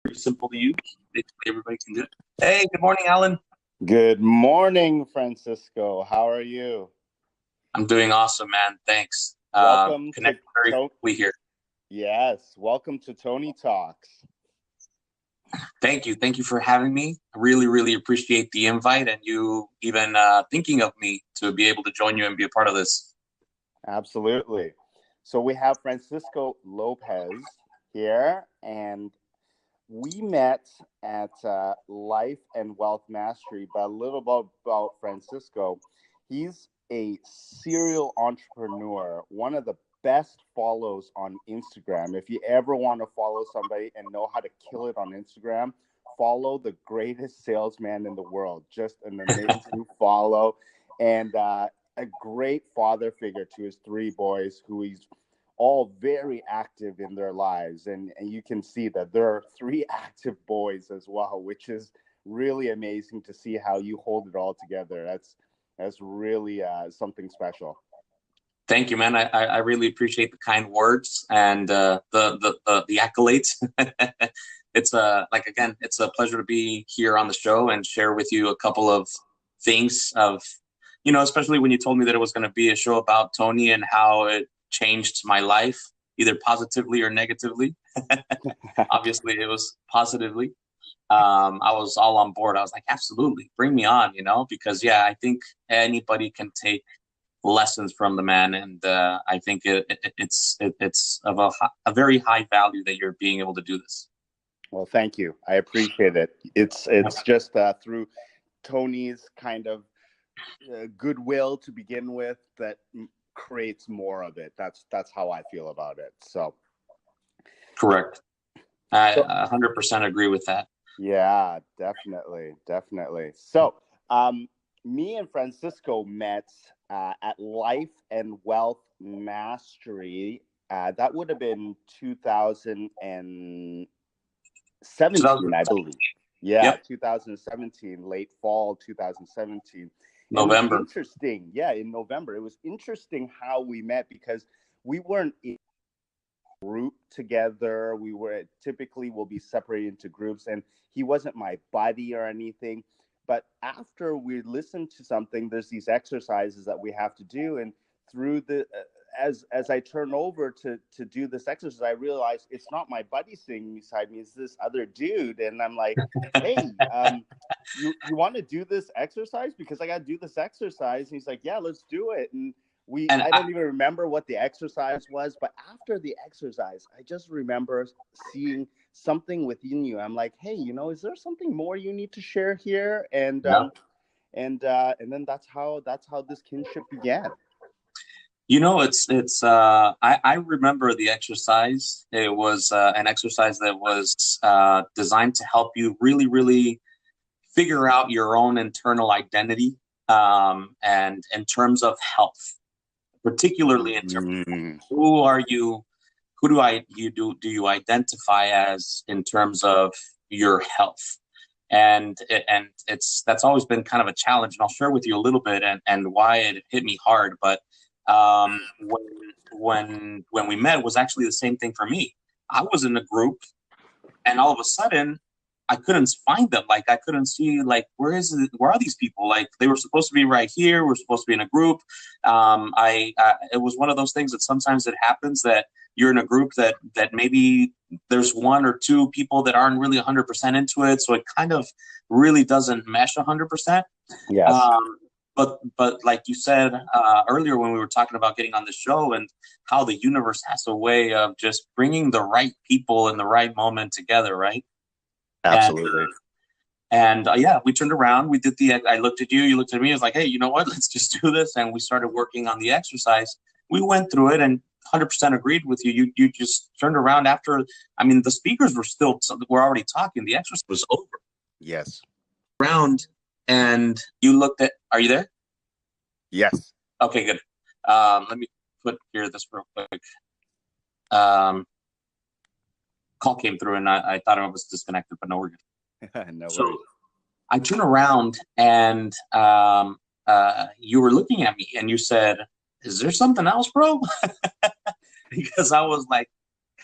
Very simple to use. Basically, everybody can do it. Hey, good morning, Allan. Good morning, Francisco. How are you? I'm doing awesome, man. Thanks. Welcome Connect very quickly here. Yes, welcome to Tony Talks. Thank you. Thank you for having me. I really, really appreciate the invite and you even thinking of me to be able to join you and be a part of this. Absolutely. So we have Francisco Lopez here, and we met at Life and Wealth Mastery. But a little about Francisco. He's a serial entrepreneur, one of the best follows on Instagram. If you ever want to follow somebody and know how to kill it on Instagram, follow the greatest salesman in the world. Just an amazing follow, and a great father figure to his three boys, who he's all very active in their lives. And you can see that there are three active boys as well, which is really amazing to see how you hold it all together. That's really something special. Thank you, man. I really appreciate the kind words and the accolades. It's it's a pleasure to be here on the show and share with you a couple of things of, especially when you told me that it was going to be a show about Tony and how it changed my life, either positively or negatively. Obviously, it was positively. I was all on board. I was like, absolutely, bring me on, because I think anybody can take lessons from the man, and I think it's of a very high value that you're being able to do this. Well, thank you. I appreciate it. It's just through Tony's kind of goodwill to begin with that creates more of it. That's how I feel about it. So correct. I 100% agree with that. Yeah, definitely. So me and Francisco met at Life and Wealth Mastery. That would have been 2017, I believe. Yeah, yep. 2017, late fall 2017. November. Interesting. Yeah, in November. It was interesting how we met because we weren't in a group together. We were typically will be separated into groups, and he wasn't my buddy or anything. But after we listened to something, there's these exercises that we have to do, and through the as I turn over to do this exercise, I realize it's not my buddy sitting beside me; it's this other dude, and I'm like, "Hey, you want to do this exercise? Because I got to do this exercise." And he's like, "Yeah, let's do it." And I don't even remember what the exercise was, but after the exercise, I just remember seeing something within you. I'm like, hey, is there something more you need to share here? And then that's how this kinship began. I remember the exercise. It was an exercise that was designed to help you really, really figure out your own internal identity, and in terms of health, particularly in terms of who are you, who do you identify as in terms of your health, and that's always been kind of a challenge, and I'll share with you a little bit and why it hit me hard. But when we met, it was actually the same thing for me. I was in a group, and all of a sudden, I couldn't find them. Like, I couldn't see, like, where are these people? Like, they were supposed to be right here. We're supposed to be in a group. It was one of those things that sometimes it happens that you're in a group that maybe there's one or two people that aren't really 100% into it. So it kind of really doesn't mesh 100%. Yes. But like you said earlier when we were talking about getting on the show and how the universe has a way of just bringing the right people in the right moment together, right? Absolutely. And we turned around. We did I looked at you, you looked at me. I was like, hey, you know what? Let's just do this. And we started working on the exercise. We went through it and 100% agreed with you. You just turned around after. I mean, the speakers were already talking. The exercise was over. Yes. Around, and you looked at. Are you there? Yes. Okay, good. Let me put here this real quick. Call came through, and I thought I was disconnected, but no, we're good. No so worries. I turned around, and you were looking at me, and you said, "Is there something else, bro?" Because I was like,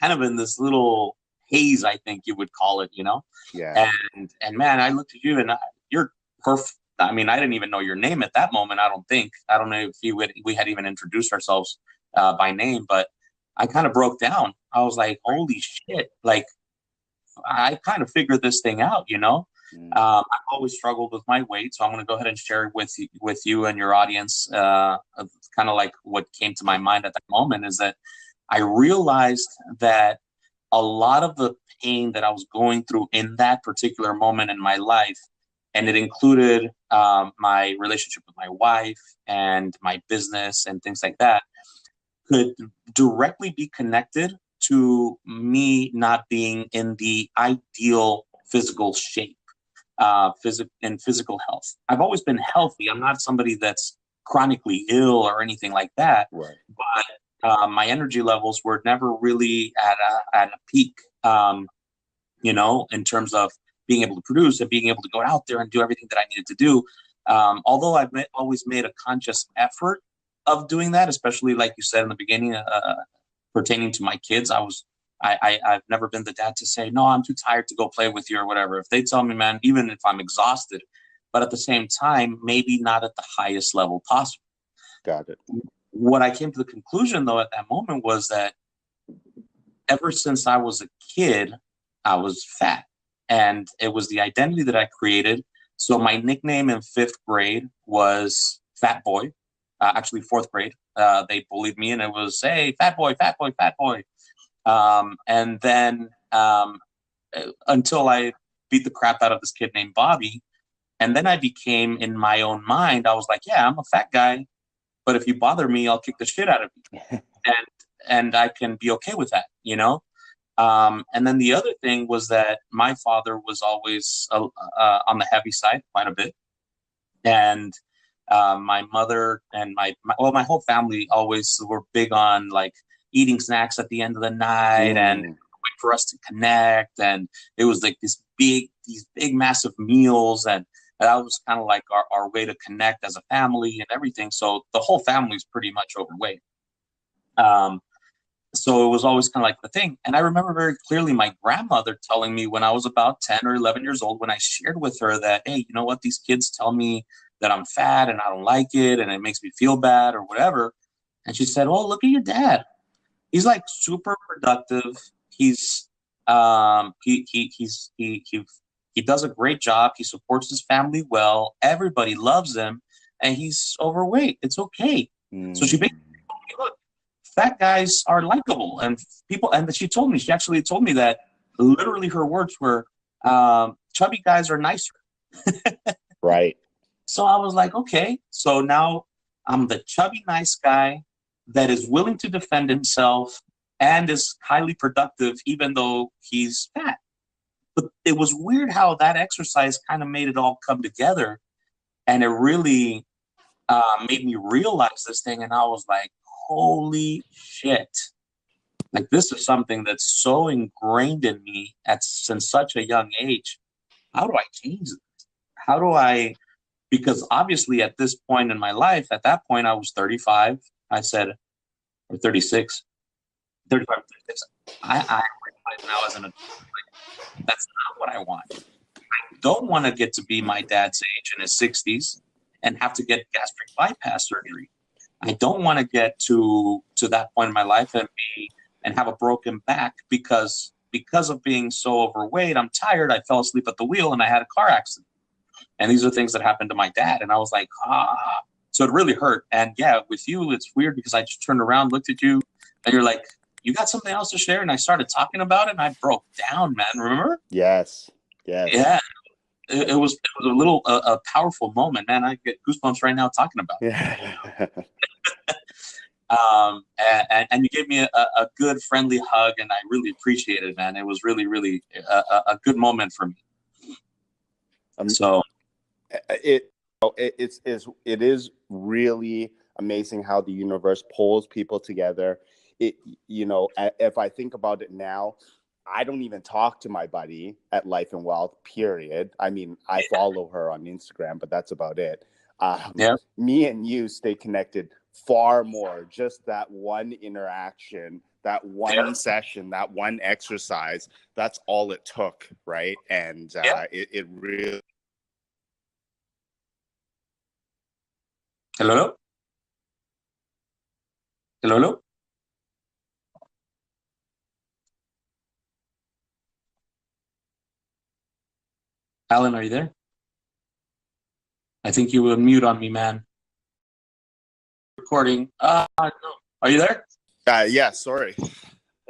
kind of in this little haze, I think you would call it, you know? Yeah. And man, I looked at you and you're perfect. I mean, I didn't even know your name at that moment. I don't think. I don't know if we had even introduced ourselves by name, but I kind of broke down. I was like, holy shit. Like, I kind of figured this thing out, you know? I've always struggled with my weight, so I'm going to go ahead and share it with you and your audience. Kind of like what came to my mind at that moment is that I realized that a lot of the pain that I was going through in that particular moment in my life, and it included my relationship with my wife and my business and things like that, could directly be connected to me not being in the ideal physical shape, physical health. I've always been healthy. I'm not somebody that's chronically ill or anything like that. Right. But my energy levels were never really at a peak, you know, in terms of being able to produce and being able to go out there and do everything that I needed to do. Although I've always made a conscious effort of doing that, especially like you said in the beginning, pertaining to my kids, I've never been the dad to say, no, I'm too tired to go play with you or whatever. If they tell me, man, even if I'm exhausted, but at the same time, maybe not at the highest level possible. Got it. What I came to the conclusion, though, at that moment was that ever since I was a kid, I was fat. And it was the identity that I created. So my nickname in 5th grade was Fat Boy. Actually, 4th grade. They bullied me, and it was, hey, fat boy, fat boy, fat boy. And then until I beat the crap out of this kid named Bobby. And then I became, in my own mind, I was like, yeah, I'm a fat guy, but if you bother me, I'll kick the shit out of you. and I can be okay with that, you know? And then the other thing was that my father was always on the heavy side quite a bit. And my mother and my whole family always were big on like eating snacks at the end of the night and wait for us to connect. And it was like these big, massive meals. And that was kind of like our way to connect as a family and everything. So the whole family is pretty much overweight. So it was always kind of like the thing. And I remember very clearly my grandmother telling me when I was about 10 or 11 years old, when I shared with her that, hey, you know what, these kids tell me that I'm fat and I don't like it and it makes me feel bad or whatever. And she said, oh, look at your dad. He's like super productive. He's he does a great job. He supports his family well. Everybody loves him, and he's overweight. It's okay. So she basically told me, look, fat guys are likable, and people. And she actually told me that literally her words were, "Chubby guys are nicer." Right. So I was like, okay. So now I'm the chubby nice guy that is willing to defend himself and is highly productive, even though he's fat. But it was weird how that exercise kind of made it all come together, and it really made me realize this thing. And I was like, holy shit. Like, this is something that's so ingrained in me since such a young age. How do I change it? How do I, because obviously at this point in my life, at that point I was 35, I said, or 36, 35, 36. I realize now as an adult, like, that's not what I want. I don't want to get to be my dad's age in his 60s and have to get gastric bypass surgery. I don't want to get to that point in my life and have a broken back because of being so overweight. I'm tired. I fell asleep at the wheel and I had a car accident. And these are things that happened to my dad. And I was like, so it really hurt. And yeah, with you, it's weird because I just turned around, looked at you, and you're like, you got something else to share? And I started talking about it, and I broke down, man. Remember? Yes. Yeah. It was a little a powerful moment, man. I get goosebumps right now talking about it. Yeah. And you gave me a good, friendly hug, and I really appreciate it, man. It was really, really a good moment for me. So it is really amazing how the universe pulls people together. If I think about it now, I don't even talk to my buddy at Life and Wealth, period. I mean, I follow her on Instagram, but that's about it. Me and you stay connected far more. Just that one interaction that one session, that one exercise, that's all it took, right? And it really... Hello? Hello? Allan, are you there? I think you were mute on me, man. Recording. No. Are you there? Yeah, sorry.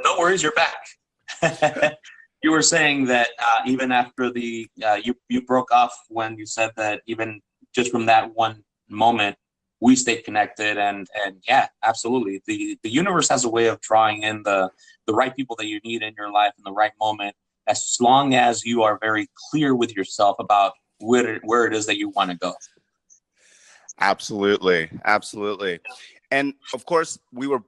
No worries, you're back. You were saying that even after the you broke off when you said that even just from that one moment we stayed connected, and yeah, absolutely. The universe has a way of drawing in the right people that you need in your life in the right moment, as long as you are very clear with yourself about where it is that you want to go. Absolutely. And of course, we were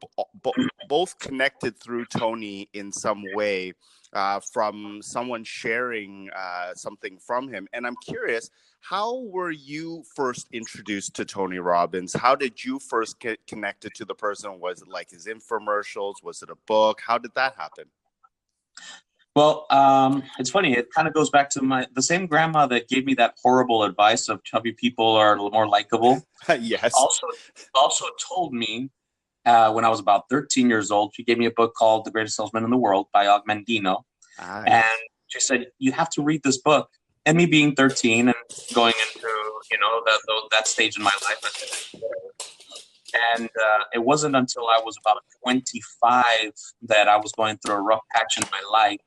both connected through Tony in some way, from someone sharing something from him. And I'm curious, how were you first introduced to Tony Robbins? How did you first get connected to the person? Was it like his infomercials? Was it a book? How did that happen? Well, it's funny. It kind of goes back to the same grandma that gave me that horrible advice of chubby people are a little more likable. Yes. Also told me when I was about 13 years old, she gave me a book called The Greatest Salesman in the World by Og Mandino. And she said, you have to read this book. And me being 13 and going into, that stage in my life, and it wasn't until I was about 25 that I was going through a rough patch in my life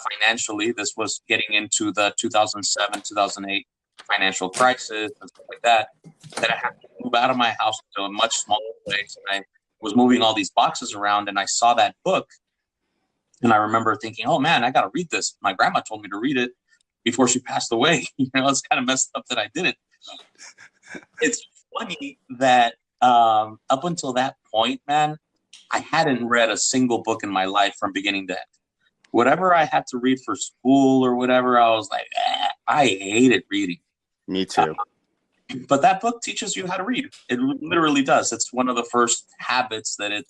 financially. This was getting into the 2007, 2008 financial crisis and stuff like that I had to move out of my house to a much smaller place. And I was moving all these boxes around, and I saw that book. And I remember thinking, oh, man, I got to read this. My grandma told me to read it before she passed away. It's kind of messed up that I didn't. It's funny that up until that point, man, I hadn't read a single book in my life from beginning to end. Whatever I had to read for school or whatever, I was like, I hated reading. Me too. But that book teaches you how to read. It literally does. It's one of the first habits that it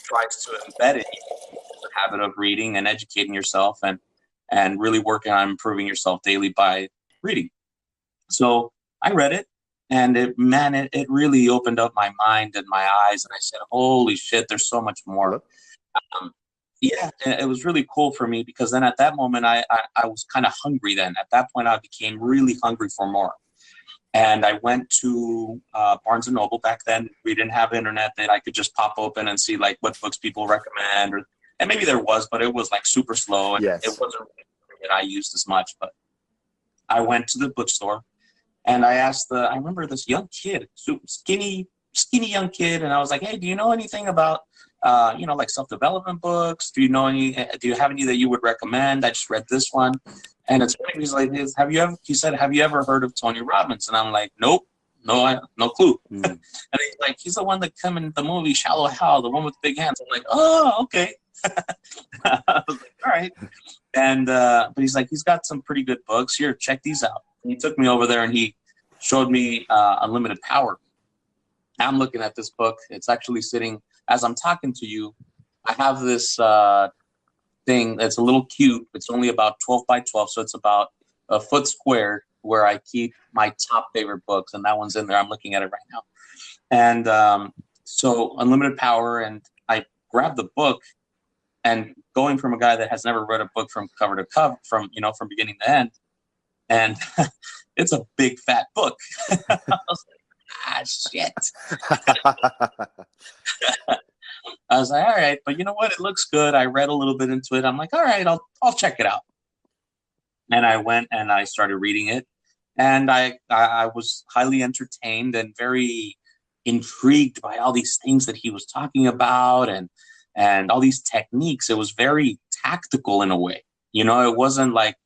tries to embed in you, the habit of reading and educating yourself and really working on improving yourself daily by reading. So I read it, and it really opened up my mind and my eyes, and I said, holy shit, there's so much more. Yeah, it was really cool for me, because then at that moment, I was kind of hungry then. At that point, I became really hungry for more. And I went to Barnes & Noble. Back then. We didn't have internet that I could just pop open and see like what books people recommend. And maybe there was, but it was like super slow. And It wasn't really that I used as much. But I went to the bookstore, and I asked I remember this young kid, skinny young kid. And I was like, hey, do you know anything about like self-development books? Do you have any that you would recommend? I just read this one. And it's funny, he's like, he said, have you ever heard of Tony Robbins? And I'm like, nope, no clue. And he's like, he's the one that came in the movie Shallow Hal, the one with the big hands. I'm like, oh, okay. I was like, all right. And, but he's like, he's got some pretty good books. Here, check these out. And he took me over there and he showed me Unlimited Power. I'm looking at this book. It's actually sitting, as I'm talking to you, I have this thing that's a little cube. It's only about 12 by 12, so it's about a foot squared, where I keep my top favorite books, and that one's in there. I'm looking at it right now. And so Unlimited Power, and I grabbed the book, and going from a guy that has never read a book from cover to cover, from beginning to end, and it's a big fat book. I was like, shit. I was like, all right, but you know what? It looks good. I read a little bit into it. I'm like, all right, I'll check it out. And I went and I started reading it, and I was highly entertained and very intrigued by all these things that he was talking about, and all these techniques. It was very tactical in a way. It wasn't like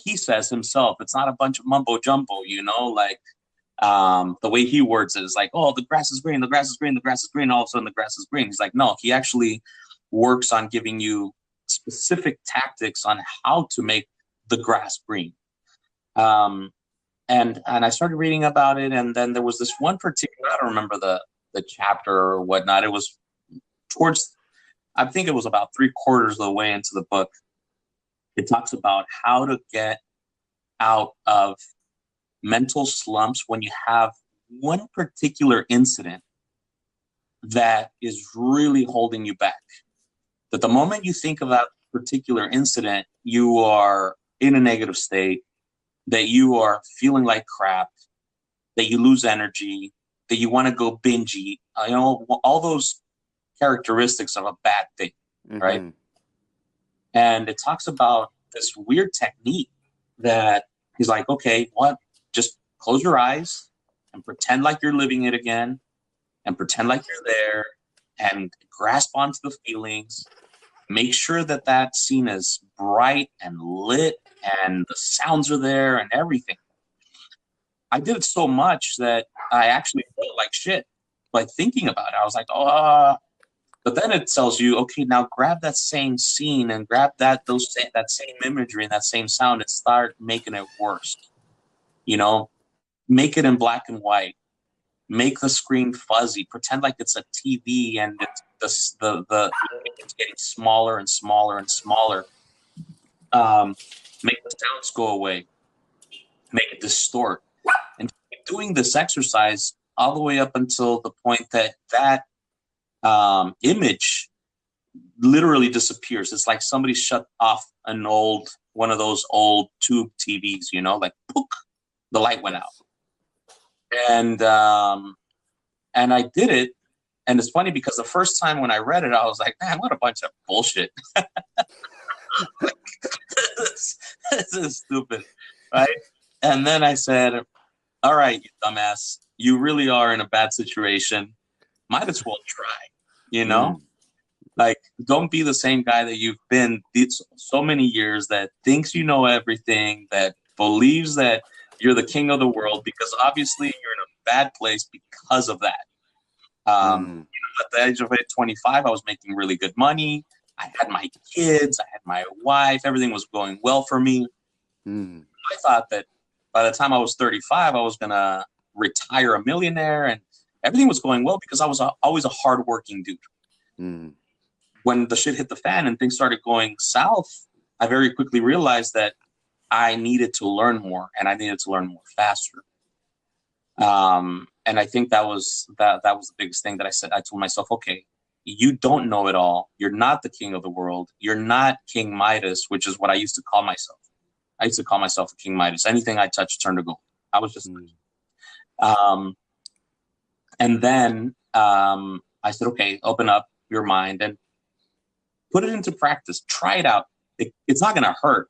he says himself. It's not a bunch of mumbo jumbo. The way he words it is like, oh, the grass is green, the grass is green, the grass is green. All of a sudden the grass is green. He's like, no, he actually works on giving you specific tactics on how to make the grass green. And I started reading about it. And then there was this one particular, I don't remember the chapter or whatnot. It was towards I think it was about 3/4 of the way into the book. It talks about how to get out of mental slumps when you have one particular incident that is really holding you back. That the moment you think of that particular incident, you are in a negative state, that you are feeling like crap, that you lose energy, that you want to go binge eat, all those characteristics of a bad thing, right? And it talks about this weird technique that he's like, okay, just close your eyes and pretend like you're living it again and pretend like you're there and grasp onto the feelings. Make sure that that scene is bright and lit and the sounds are there and everything. I did it so much that I actually felt like shit by thinking about it. I was like, oh, but then it tells you, okay, now grab that same scene and grab that same imagery and that same sound and start making it worse. Make it in black and white. Make the screen fuzzy. Pretend like it's a TV and it's it's getting smaller and smaller and smaller. Make the sounds go away. Make it distort. And doing this exercise all the way up until the point that image literally disappears. It's like somebody shut off one of those old tube TVs, like pook, the light went out. And I did it. And it's funny because the first time when I read it, I was like, man, what a bunch of bullshit. This is stupid, right? And then I said, all right, you dumbass, you really are in a bad situation. Might as well try, Like, don't be the same guy that you've been so many years, that thinks you know everything, that believes that you're the king of the world, because obviously you're in a bad place because of that. At the age of 25, I was making really good money. I had my kids, I had my wife, everything was going well for me. I thought that by the time I was 35, I was going to retire a millionaire and everything was going well because I was always a hardworking dude. When the shit hit the fan and things started going south, I very quickly realized that I needed to learn more and I needed to learn more faster. And I think that was the biggest thing that I told myself, okay, you don't know it all. You're not the king of the world. You're not King Midas, which is what I used to call myself. I used to call myself King Midas. Anything I touched turned to gold. I was just, and then I said, okay, open up your mind and put it into practice. Try it out. It's not going to hurt,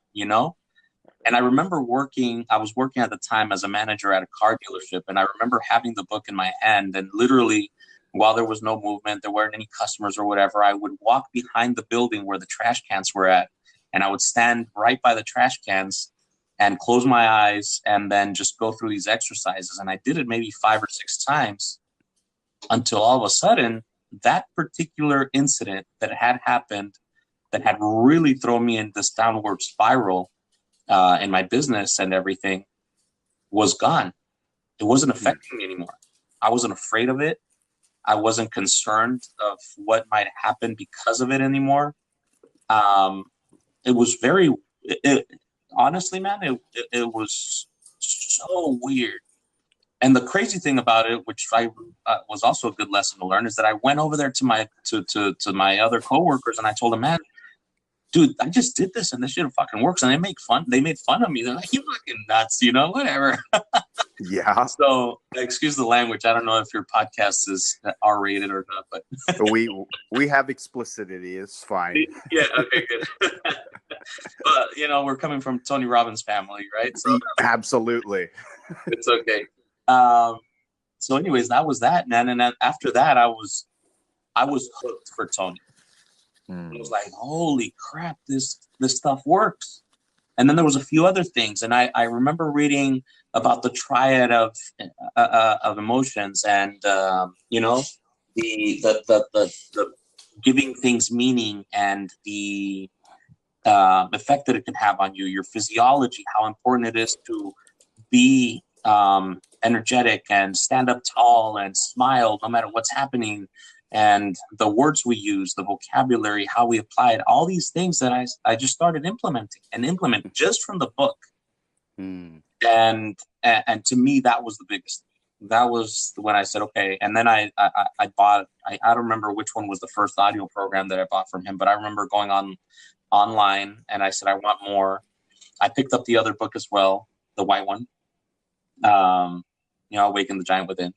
And I remember I was working at the time as a manager at a car dealership. And I remember having the book in my hand and literally, while there was no movement, there weren't any customers or whatever, I would walk behind the building where the trash cans were at. And I would stand right by the trash cans and close my eyes and then just go through these exercises. And I did it maybe 5 or 6 times until all of a sudden, that particular incident that had happened, that had really thrown me in this downward spiral in my business and everything, was gone. It wasn't affecting me anymore. I wasn't afraid of it. I wasn't concerned of what might happen because of it anymore. It was honestly, man, it was so weird. And the crazy thing about it, which I was also a good lesson to learn, is that I went over there to my other coworkers and I told them, man, dude, I just did this and this shit fucking works. And they made fun of me. They're like, you fucking nuts, whatever. Yeah. So excuse the language. I don't know if your podcast is R-rated or not, but we have explicitity. It's fine. Yeah. Okay, good. But we're coming from Tony Robbins family, right? So absolutely. It's okay. So anyways, that was that, man. And then after that, I was hooked for Tony. I was like, holy crap, this stuff works. And then there was a few other things. And I remember reading about the triad of emotions and, the giving things meaning and the effect that it can have on you, your physiology, how important it is to be energetic and stand up tall and smile no matter what's happening, and the words we use, the vocabulary, how we applied, all these things that I just started implement just from the book. And to me, that was the biggest. That was when I said, okay. And then I bought, I don't remember which one was the first audio program that I bought from him, but I remember going online and I said, I want more. I picked up the other book as well, the white one, Awaken the Giant Within.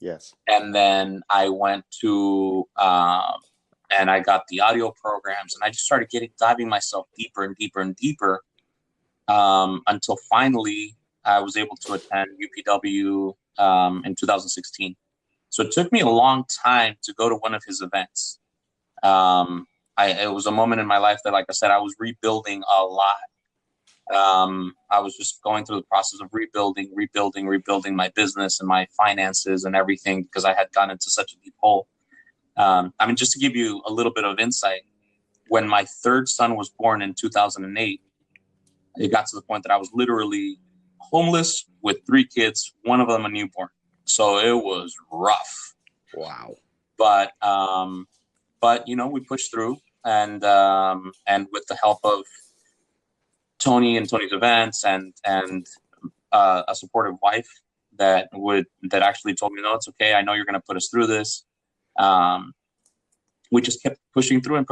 Yes. And then I went to, and I got the audio programs, and I just started diving myself deeper and deeper and deeper, until finally I was able to attend UPW in 2016. So it took me a long time to go to one of his events. It was a moment in my life that, like I said, I was rebuilding a lot. I was just going through the process of rebuilding my business and my finances and everything, because I had gone into such a deep hole. Just to give you a little bit of insight, when my third son was born in 2008, it got to the point that I was literally homeless with 3 kids, one of them a newborn. So it was rough. Wow. But we pushed through, and with the help of Tony and Tony's events and a supportive wife that actually told me, no, it's okay. I know you're going to put us through this. We just kept pushing through and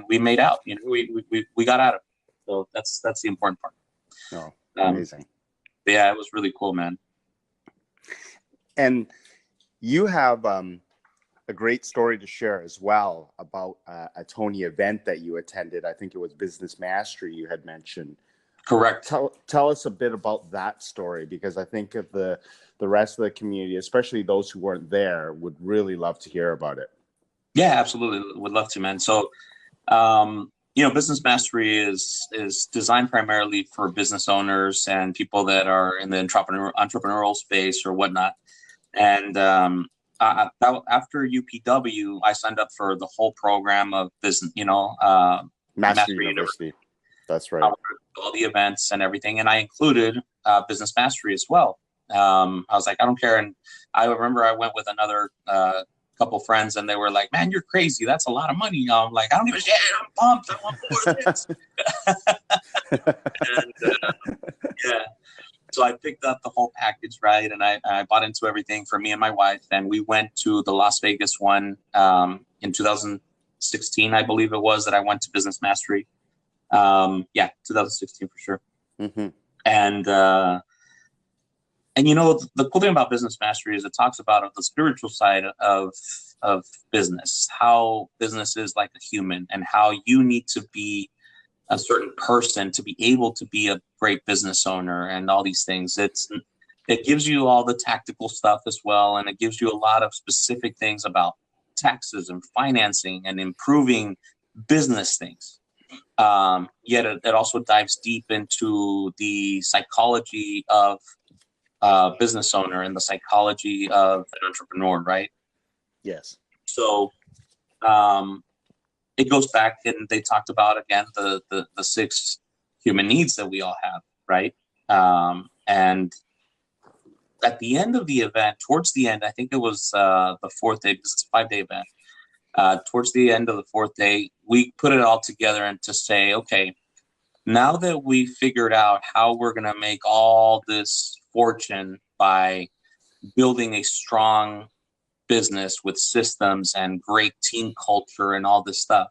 we made out. We got out of it. So that's the important part. Oh, amazing. Yeah, it was really cool, man. And you have a great story to share as well about a Tony event that you attended. I think it was Business Mastery you had mentioned. Correct. Tell us a bit about that story, because I think of the rest of the community, especially those who weren't there, would really love to hear about it. Yeah, absolutely. Would love to, man. So, Business Mastery is designed primarily for business owners and people that are in the entrepreneurial space or whatnot. And after UPW, I signed up for the whole program of business, Mastery University. That's right. All the events and everything. And I included Business Mastery as well. I was like, I don't care. And I remember I went with another couple friends, and they were like, man, you're crazy. That's a lot of money. I'm like, I don't give a shit. I'm pumped. I want more of this. Yeah. So I picked up the whole package, right? And I bought into everything for me and my wife. And we went to the Las Vegas one in 2016, I believe it was, that I went to Business Mastery. 2016 for sure. Mm-hmm. And the cool thing about Business Mastery is it talks about the spiritual side of business, how business is like a human, and how you need to be a certain person to be able to be a great business owner and all these things. It gives you all the tactical stuff as well, and it gives you a lot of specific things about taxes and financing and improving business things. Yet it also dives deep into the psychology of business owner and the psychology of an entrepreneur, right? Yes. So it goes back, and they talked about, again, the 6 human needs that we all have, right? And at the end of the event, towards the end, I think it was the 4th day, because it's a 5-day event. Towards the end of the 4th day, we put it all together and to say, okay, now that we figured out how we're going to make all this fortune by building a strong business with systems and great team culture and all this stuff,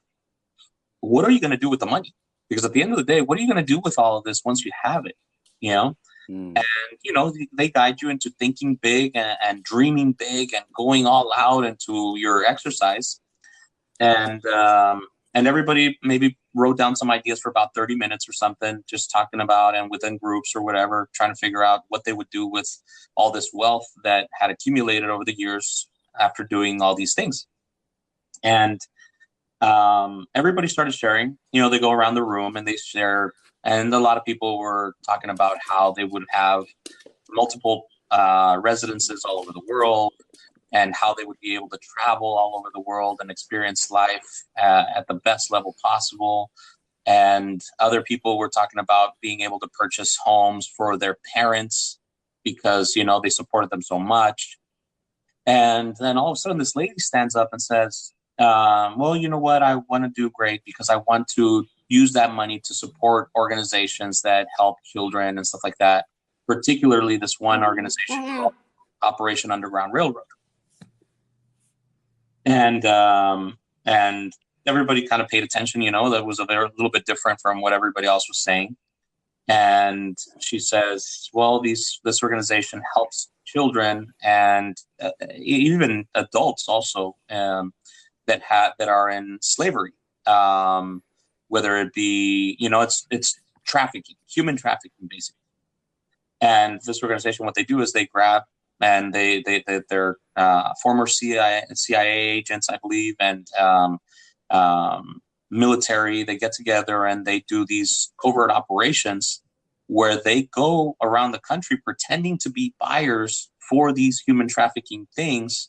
what are you going to do with the money? Because at the end of the day, what are you going to do with all of this once you have it? And they guide you into thinking big and dreaming big and going all out into your exercise. And everybody maybe wrote down some ideas for about 30 minutes or something, just talking about, and within groups or whatever, trying to figure out what they would do with all this wealth that had accumulated over the years after doing all these things. And everybody started sharing. They go around the room and they share. And a lot of people were talking about how they would have multiple residences all over the world, and how they would be able to travel all over the world and experience life at the best level possible. And other people were talking about being able to purchase homes for their parents because, they supported them so much. And then all of a sudden, this lady stands up and says, well, you know what? I want to do great because I want to use that money to support organizations that help children and stuff like that, particularly this one organization called Operation Underground Railroad. And everybody kind of paid attention, that was a little bit different from what everybody else was saying. And she says, well, this organization helps children and even adults also that are in slavery, whether it be, it's trafficking, human trafficking, basically. And this organization, what they do is they grab, and they're former CIA agents, I believe, and military. They get together and they do these covert operations where they go around the country pretending to be buyers for these human trafficking things.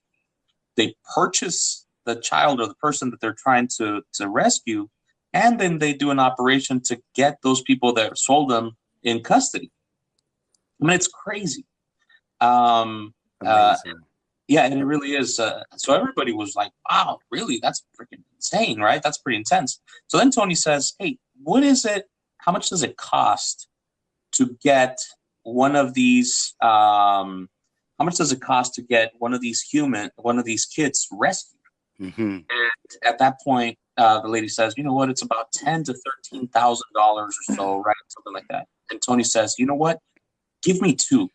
They purchase the child or the person that they're trying to rescue, and then they do an operation to get those people that sold them in custody. I mean, it's crazy. Yeah, and it really is. So everybody was like, wow, really? That's freaking insane, right? That's pretty intense. So then Tony says, hey, what is it? How much does it cost to get one of these? How much does it cost to get one of these kids rescued? Mm-hmm. And at that point, the lady says, you know what? It's about $10,000 to $13,000 or so, right? Something like that. And Tony says, you know what? Give me two.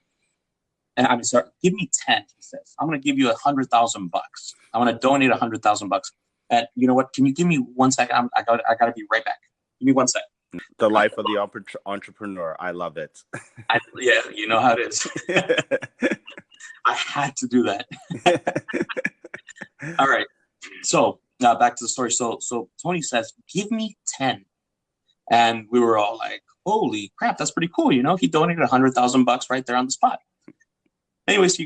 And I'm sorry, give me 10, he says. I'm going to give you $100,000. I'm going to donate $100,000. And you know what? Can you give me 1 second? I got to be right back. Give me 1 second. The life of the entrepreneur. I love it. Yeah, you know how it is. I had to do that. All right. So back to the story. So Tony says, give me 10. And we were all like, holy crap, that's pretty cool. He donated $100,000 right there on the spot. Anyways,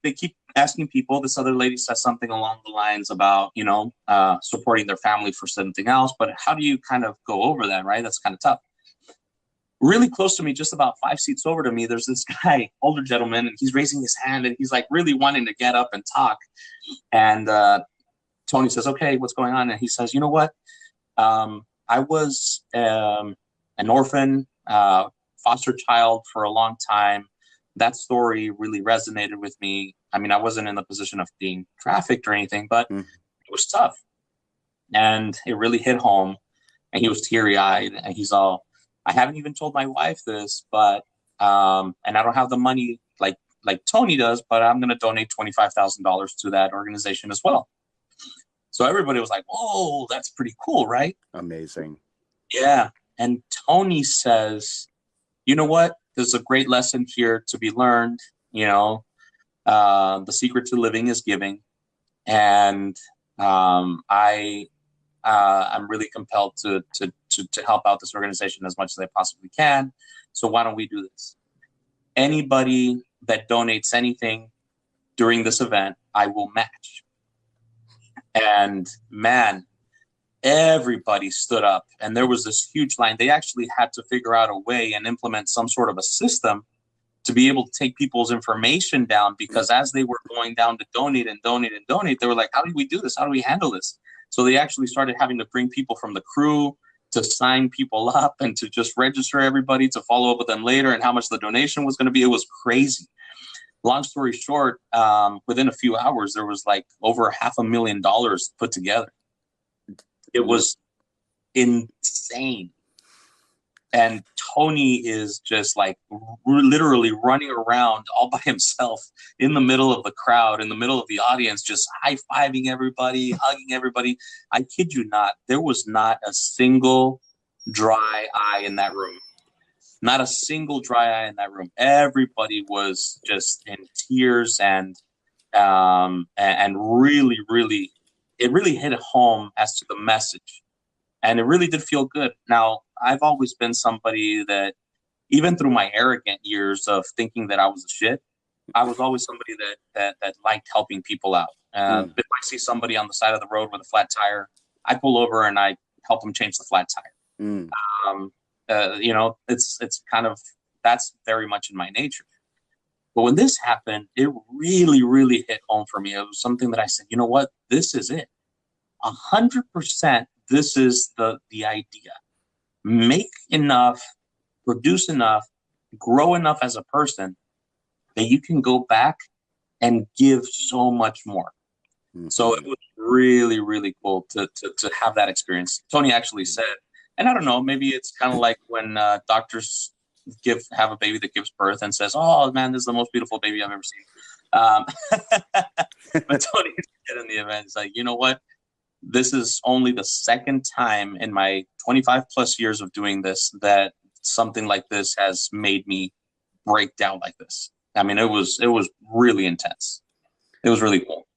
they keep asking people. This other lady says something along the lines about, supporting their family for something else. But how do you kind of go over that, right? That's kind of tough. Really close to me, just about 5 seats over to me, there's this guy, older gentleman, and he's raising his hand, and he's like really wanting to get up and talk. And Tony says, okay, what's going on? And he says, you know what? I was an orphan, foster child for a long time. That story really resonated with me. I mean, I wasn't in the position of being trafficked or anything, but it was tough. And it really hit home. And he was teary-eyed. And he's all, I haven't even told my wife this, but, and I don't have the money like Tony does, but I'm going to donate $25,000 to that organization as well. So everybody was like, whoa, that's pretty cool, right? Amazing. Yeah. And Tony says, you know what? There's a great lesson here to be learned. The secret to living is giving. And I'm really compelled to help out this organization as much as I possibly can. So why don't we do this? Anybody that donates anything during this event, I will match. And man, everybody stood up, and there was this huge line. They actually had to figure out a way and implement some sort of a system to be able to take people's information down, because as they were going down to donate, they were like, how do we do this? How do we handle this? So they actually started having to bring people from the crew to sign people up and to just register everybody to follow up with them later and how much the donation was going to be. It was crazy. Long story short, within a few hours, there was like over $500,000 put together. It was insane. And Tony is just like literally running around all by himself in the middle of the crowd, in the middle of the audience, just high-fiving everybody, hugging everybody. I kid you not, there was not a single dry eye in that room. Not a single dry eye in that room. Everybody was just in tears, and really, really, it really hit home as to the message. And it really did feel good. Now, I've always been somebody that, even through my arrogant years of thinking that I was a shit, I was always somebody that liked helping people out. If I see somebody on the side of the road with a flat tire, I pull over and I help them change the flat tire. It's kind of, that's very much in my nature. But when this happened, it really, really hit home for me. It was something that I said, you know what, this is it. 100%, this is the idea. Make enough, produce enough, grow enough as a person that you can go back and give so much more. Mm-hmm. So it was really, really cool to have that experience. Tony actually said, and I don't know, maybe it's kind of like when doctors have a baby that gives birth and says, "Oh man, this is the most beautiful baby I've ever seen." But Tony said in the event, it's like, you know what? This is only the second time in my 25 plus years of doing this that something like this has made me break down like this. I mean, it was really intense. It was really cool.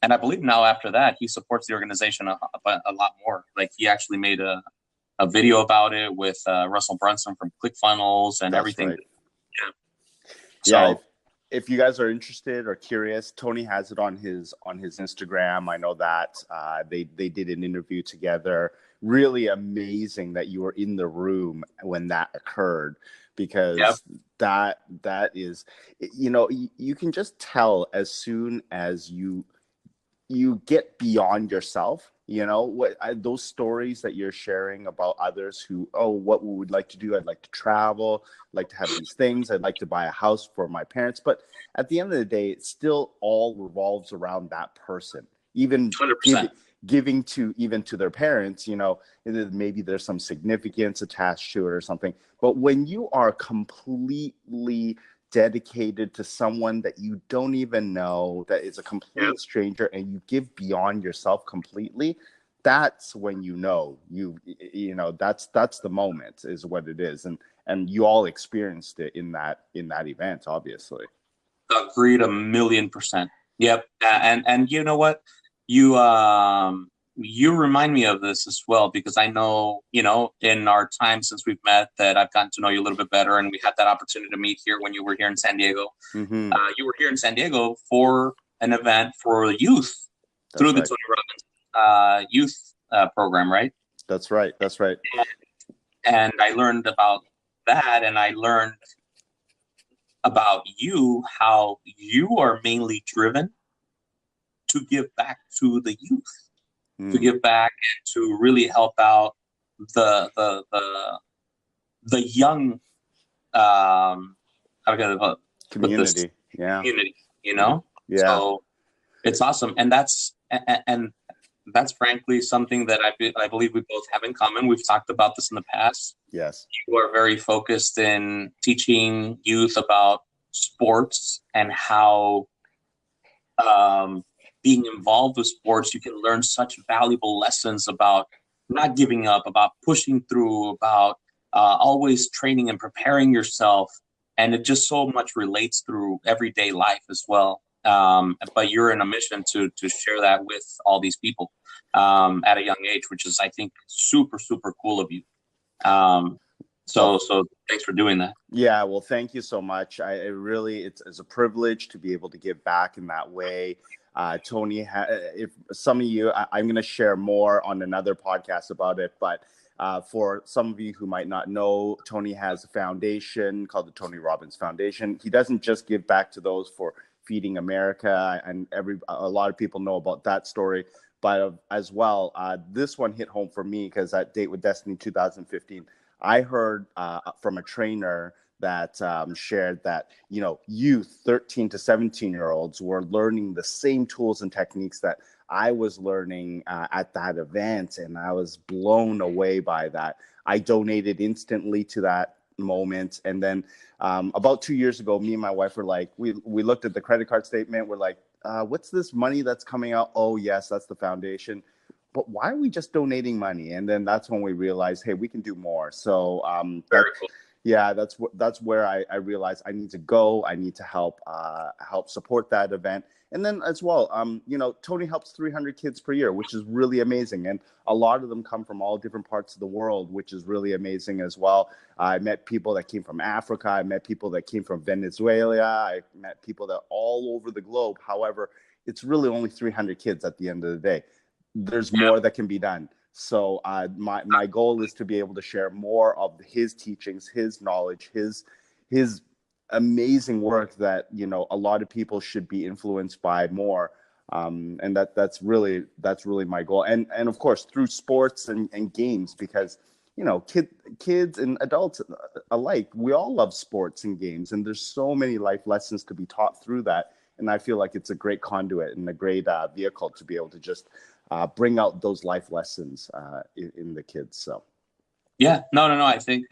And I believe now after that, he supports the organization a lot more. Like he actually made a video about it with Russell Brunson from ClickFunnels and everything. Right. Yeah. So, if you guys are interested or curious, Tony has it on his Instagram. I know that they did an interview together. Really amazing that you were in the room when that occurred, because that is, you know, you can just tell as soon as you get beyond yourself, you know, those stories that you're sharing about others who, what we would like to do. I'd like to travel, like to have these things. I'd like to buy a house for my parents. But at the end of the day, it still all revolves around that person, even giving to their parents, you know, maybe there's some significance attached to it or something. But when you are completely dedicated to someone that you don't even know, that is a complete stranger, and you give beyond yourself completely, that's when you know that's the moment, is what it is. And you all experienced it in that event, obviously. Agreed 1,000,000%. Yep. And you know what, you remind me of this as well, because I know, you know, in our time since we've met, that I've gotten to know you a little bit better, and we had that opportunity to meet here when you were here in San Diego. Mm-hmm. You were here in San Diego for an event for youth. That's through the Tony Robbins youth program, right? That's right. And I learned about that, and I learned about you, how you are mainly driven to give back to the youth. To give back and to really help out the young community. Community, you know? Yeah. So it's awesome. And that's frankly something that I believe we both have in common. We've talked about this in the past. Yes. You are very focused in teaching youth about sports and how being involved with sports, you can learn such valuable lessons about not giving up, about pushing through, about always training and preparing yourself. And it just so much relates through everyday life as well. But you're in a mission to share that with all these people at a young age, which is, I think, super, super cool of you. So thanks for doing that. Yeah, well, thank you so much. It's a privilege to be able to give back in that way. Tony, if some of you, I'm going to share more on another podcast about it, but for some of you who might not know, Tony has a foundation called the Tony Robbins Foundation. He doesn't just give back to those for Feeding America, and a lot of people know about that story, but as well, this one hit home for me because at Date with Destiny 2015, I heard from a trainer that shared that, you know, youth 13 to 17-year-olds were learning the same tools and techniques that I was learning at that event, and I was blown away by that. I donated instantly to that moment, and then about 2 years ago, me and my wife were like, we looked at the credit card statement. We're like, what's this money that's coming out? Oh yes, that's the foundation. But why are we just donating money? And then that's when we realized, hey, we can do more. So that's where I realized I need to go. I need to help support that event. And then as well, you know, Tony helps 300 kids per year, which is really amazing. And a lot of them come from all different parts of the world, which is really amazing as well. I met people that came from Africa. I met people that came from Venezuela. I met people that all over the globe. However, it's really only 300 kids at the end of the day. There's more that can be done. So my goal is to be able to share more of his teachings, his knowledge, his amazing work that, you know, a lot of people should be influenced by more. And that's really my goal. And of course, through sports and games, because, you know, kids and adults alike, we all love sports and games, and there's so many life lessons to be taught through that. And I feel like it's a great conduit and a great vehicle to be able to just bring out those life lessons in the kids. So. Yeah, no. I think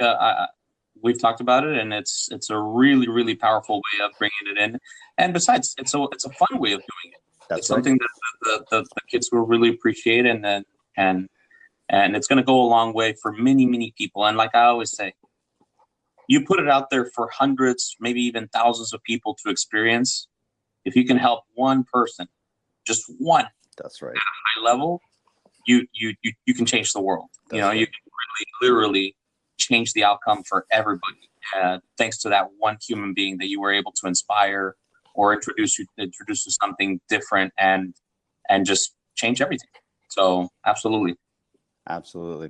we've talked about it, and it's a really, really powerful way of bringing it in. And besides, it's a fun way of doing it. That's it's something that the kids will really appreciate, and it's going to go a long way for many, many people. And like I always say, you put it out there for hundreds, maybe even thousands of people to experience. If you can help one person, just one, that's right, at a high level, you can change the world. That's you know, right. You can really, literally change the outcome for everybody, thanks to that one human being that you were able to inspire or introduce to something different, and just change everything. So absolutely. Absolutely.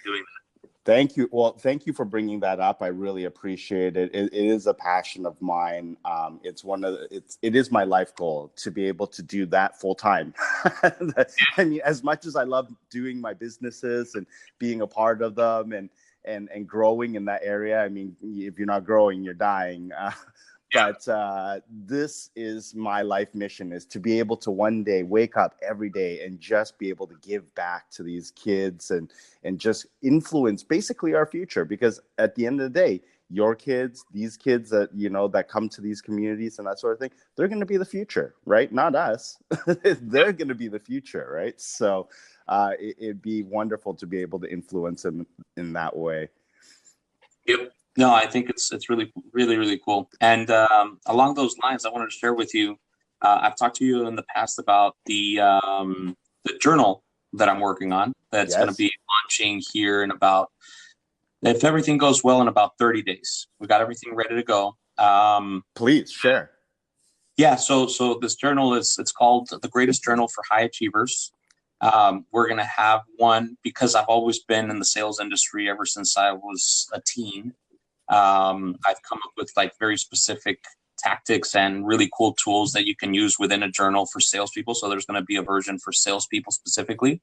You're doing that. Thank you. Well, thank you for bringing that up. I really appreciate it. It is a passion of mine. It is my life goal to be able to do that full time. I mean, as much as I love doing my businesses and being a part of them and growing in that area. I mean, if you're not growing, you're dying. But this is my life mission, is to be able to one day wake up every day and just be able to give back to these kids and just influence basically our future. Because at the end of the day, your kids, these kids that, you know, that come to these communities and that sort of thing, they're going to be the future, right? Not us. They're going to be the future, right? So it'd be wonderful to be able to influence them in that way. Yep. No, I think it's really, really, really cool. And along those lines, I wanted to share with you. I've talked to you in the past about the journal that I'm working on. That's going to be launching here in about, if everything goes well, in about 30 days. We got everything ready to go. Please share. Yeah. So this journal it's called The Greatest Journal for High Achievers. We're going to have one, because I've always been in the sales industry ever since I was a teen. I've come up with like very specific tactics and really cool tools that you can use within a journal for salespeople. So there's going to be a version for salespeople specifically.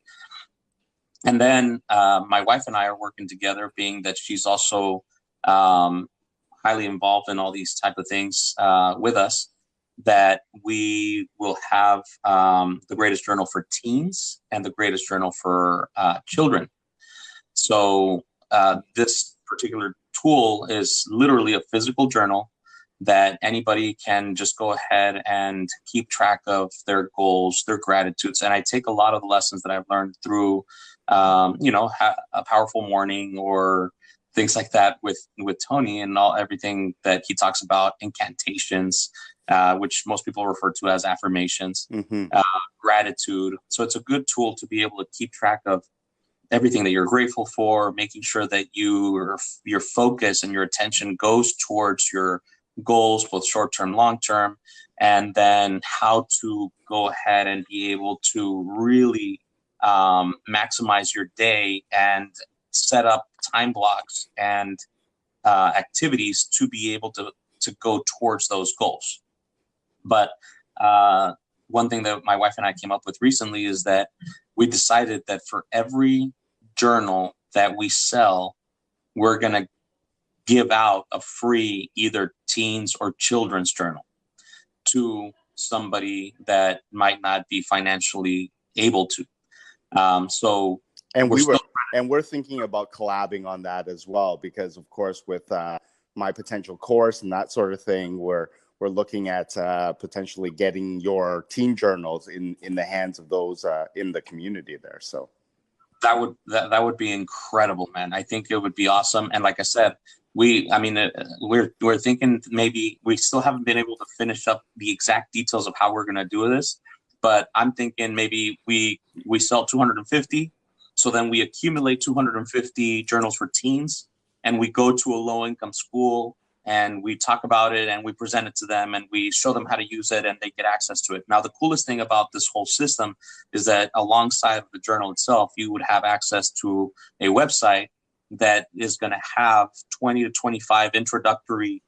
And then my wife and I are working together, being that she's also highly involved in all these type of things with us, that we will have the Greatest Journal for Teens and the Greatest Journal for Children. So this particular tool is literally a physical journal that anybody can just go ahead and keep track of their goals, their gratitudes. And I take a lot of the lessons that I've learned through, a powerful morning or things like that with Tony, and everything that he talks about, incantations, which most people refer to as affirmations, gratitude. So it's a good tool to be able to keep track of everything that you're grateful for, making sure that your focus and your attention goes towards your goals, both short-term, long-term, and then how to go ahead and be able to really maximize your day and set up time blocks and activities to be able to go towards those goals. But one thing that my wife and I came up with recently is that we decided that for every journal that we sell, we're going to give out a free either teens or children's journal to somebody that might not be financially able to. We're thinking about collabing on that as well, because of course with my potential course and that sort of thing, we're looking at potentially getting your teen journals in the hands of those in the community there. So that would be incredible, man. I think it would be awesome. And like I said, we're thinking maybe we still haven't been able to finish up the exact details of how we're going to do this, but I'm thinking maybe we sell 250. So then we accumulate 250 journals for teens, and we go to a low income school and we talk about it and we present it to them and we show them how to use it and they get access to it. Now, the coolest thing about this whole system is that alongside of the journal itself, you would have access to a website that is going to have 20 to 25 introductory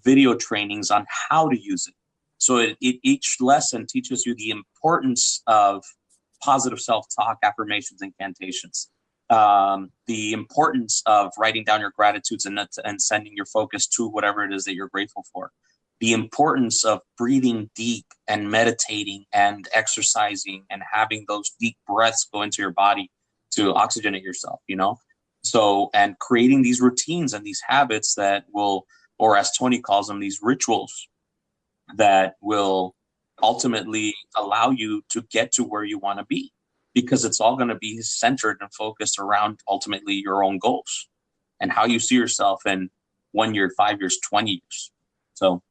video trainings on how to use it. So each lesson teaches you the importance of positive self-talk, affirmations, incantations, the importance of writing down your gratitudes and sending your focus to whatever it is that you're grateful for, the importance of breathing deep and meditating and exercising and having those deep breaths go into your body to oxygenate yourself, So, and creating these routines and these habits that will, or as Tony calls them, these rituals that will ultimately allow you to get to where you want to be, because it's all going to be centered and focused around ultimately your own goals and how you see yourself in 1 year, 5 years, 20 years. So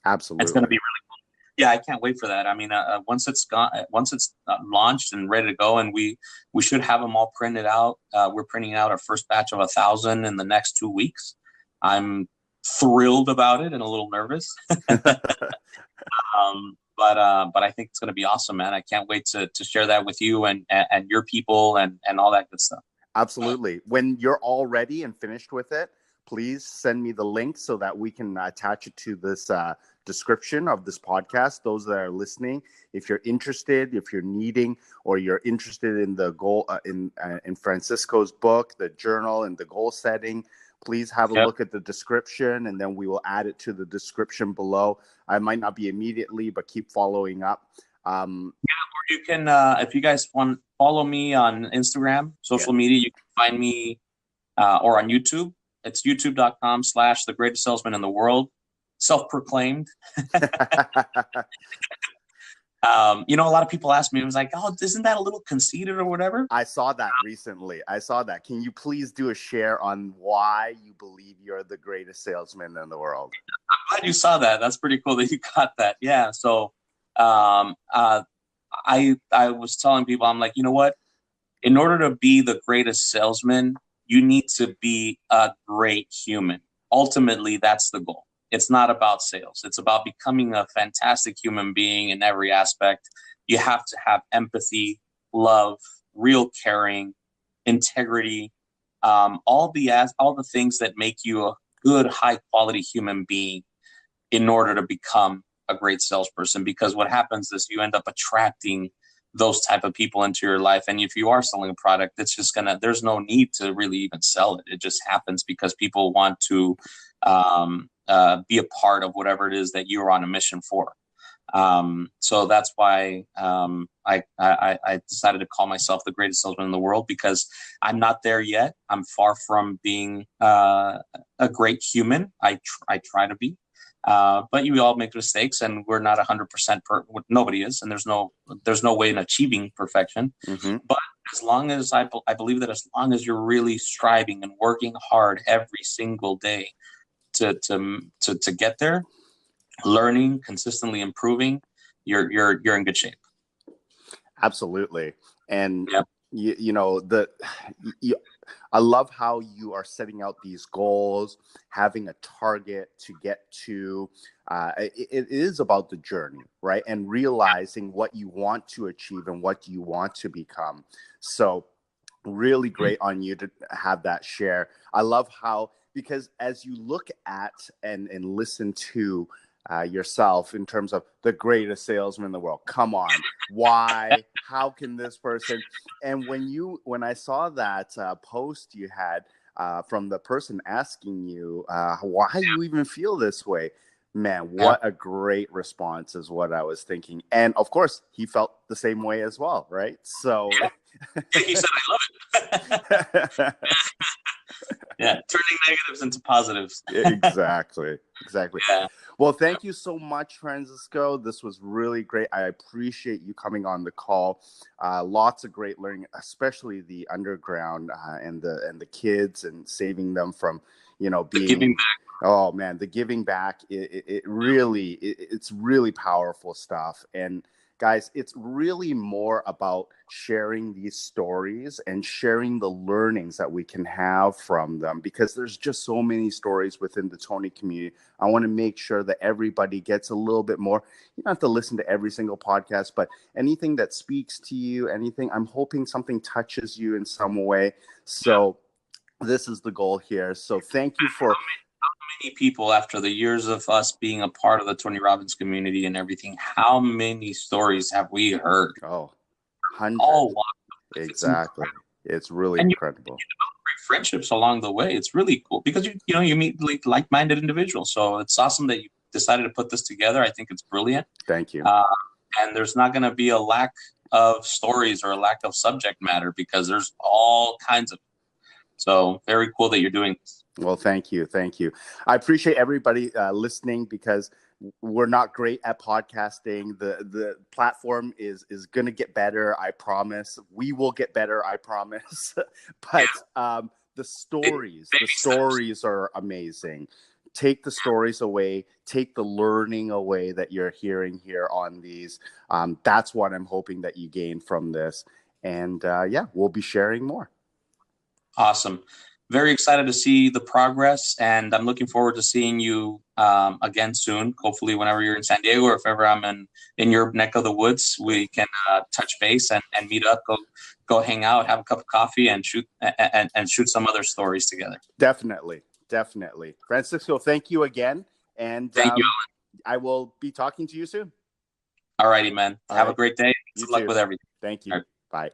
absolutely, it's going to be really cool. Yeah, I can't wait for that. I mean, once it's launched and ready to go, and we should have them all printed out. We're printing out our first batch of 1,000 in the next 2 weeks. I'm thrilled about it and a little nervous. But I think it's going to be awesome, man. I can't wait to share that with you and your people and all that good stuff. Absolutely. When you're all ready and finished with it, please send me the link so that we can attach it to this description of this podcast. Those that are listening, if you're interested, if you're needing, or you're interested in the goal in Francisco's book, the journal, and the goal setting, please have a look at the description, and then we will add it to the description below. I might not be immediately, but keep following up. Or you can, if you guys want, follow me on Instagram, social media. You can find me, or on YouTube. It's youtube.com/the greatest salesman in the world, self-proclaimed. A lot of people ask me, I was like, oh, isn't that a little conceited or whatever? I saw that recently. Can you please do a share on why you believe you're the greatest salesman in the world? I'm glad you saw that. That's pretty cool that you got that. Yeah. So I was telling people, I'm like, you know what? In order to be the greatest salesman, you need to be a great human. Ultimately, that's the goal. It's not about sales. It's about becoming a fantastic human being in every aspect. You have to have empathy, love, real caring, integrity, all the things that make you a good, high-quality human being in order to become a great salesperson. Because what happens is you end up attracting those type of people into your life. And if you are selling a product, it's just there's no need to really even sell it. It just happens because people want to be a part of whatever it is that you're on a mission for. So that's why I decided to call myself the greatest salesman in the world, because I'm not there yet. I'm far from being a great human. I try to be. But you all make mistakes, and we're not 100%. Nobody is, and there's no way in achieving perfection. Mm-hmm. But as long as I believe that as long as you're really striving and working hard every single day to get there, learning, consistently improving, you're in good shape. Absolutely. And I love how you are setting out these goals, having a target to get to. It is about the journey, right? And realizing what you want to achieve and what you want to become. So really great on you to have that share. I love how, because as you look at and listen to yourself in terms of the greatest salesman in the world, come on, why, how can this person? And when I saw that post you had from the person asking you why you even feel this way, man, what a great response is what I was thinking. And of course, he felt the same way as well, right? So he said, I love it. Yeah, turning negatives into positives. Exactly. Yeah. Well, thank you so much, Francisco. This was really great. I appreciate you coming on the call. Lots of great learning, especially the underground and the kids, and saving them from, being the giving back. Oh man, the giving back. It's really powerful stuff. And guys, it's really more about sharing these stories and sharing the learnings that we can have from them, because there's just so many stories within the Tony community. I want to make sure that everybody gets a little bit more. You don't have to listen to every single podcast, but anything that speaks to you, I'm hoping something touches you in some way. So this is the goal here. So thank you for... many people, after the years of us being a part of the Tony Robbins community and everything, how many stories have we heard? Oh, hundreds. All walks of life. It's Exactly. incredible. It's really And you incredible. develop great friendships along the way. It's really cool because you meet like-minded individuals. So it's awesome that you decided to put this together. I think it's brilliant. Thank you. And there's not going to be a lack of stories or a lack of subject matter because there's all kinds of. So very cool that you're doing this. Well, thank you. Thank you. I appreciate everybody listening because we're not great at podcasting. The platform is going to get better. I promise. We will get better. I promise. But the stories are amazing. Take the stories away. Take the learning away that you're hearing here on these. That's what I'm hoping that you gain from this. And we'll be sharing more. Awesome. Very excited to see the progress, and I'm looking forward to seeing you again soon. Hopefully, whenever you're in San Diego, or if ever I'm in your neck of the woods, we can touch base and meet up, go hang out, have a cup of coffee, and shoot some other stories together. Definitely, Francisco. Thank you again, and thank you, Allan. I will be talking to you soon. All righty, man. Have a great day. Good luck with everything. Thank you. Right. Bye.